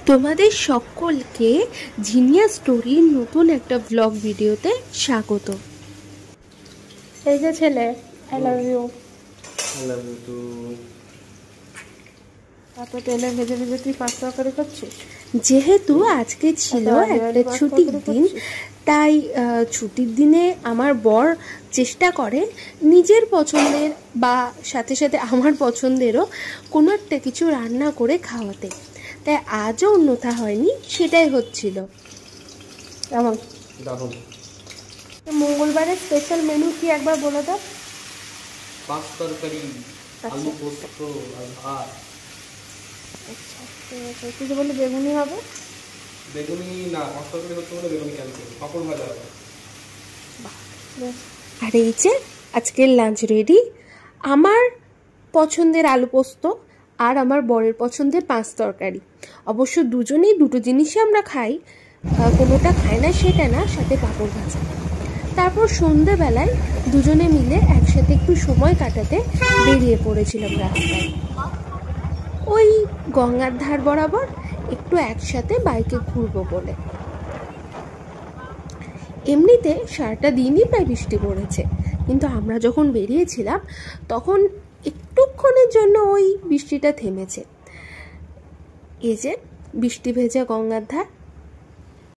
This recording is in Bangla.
তোমাদের সকলকে ঝিনিয়া স্টোরির নতুন একটা ব্লগ ভিডিওতে স্বাগত। এই যে ছেলে, I love you. I love you too. তারপর তেলে ভেজে ভেজে তুই পাঁচ তরকারি করছিস। যেহেতু আজকে ছিল একটা ছুটির দিন, তাই ছুটির দিনে আমার বর চেষ্টা করে নিজের পছন্দের বা সাথে সাথে আমার পছন্দেরও কোনো একটা কিছু রান্না করে খাওয়াতে, তাই আজও অন্যথা হয়নি, সেটাই হচ্ছিল। কেমন দারুণ। মঙ্গলবারের স্পেশাল মেনু কি একবার বলে দাও। পাঁচ তরকারি, আলু পোস্ত আর ভাত। আচ্ছা ঠিক আছে, কিছু বললে বেগুনি হবে। বেগুনি না, পাঁচ তরকারি হচ্ছে বলে বেগুনি ক্যান্সেল, পাপড় ভাজা হবে। আর এই যে আজকের লাঞ্চ রেডি। আমার পছন্দের আলু পোস্ত আর আমার বরের পছন্দের পাঁচ তরকারি। অবশ্য দুজনেই দুটো জিনিসই আমরা খাই, কোনোটা খাই না সেটা না, সাথে পাঁপড় ভাজা। তারপর সন্ধ্যেবেলায় দুজনে মিলে একসাথে একটু সময় কাটাতে বেরিয়ে পড়েছিলাম রাস্তায়, ওই গঙ্গার ধার বরাবর একটু একসাথে বাইকে ঘুরবো বলে। এমনিতে সারাটা দিনই প্রায় বৃষ্টি পড়েছে, কিন্তু আমরা যখন বেরিয়েছিলাম তখন একটুক্ষণের জন্য ওই বৃষ্টিটা থেমেছে। এই যে বৃষ্টি ভেজা গঙ্গার ধার,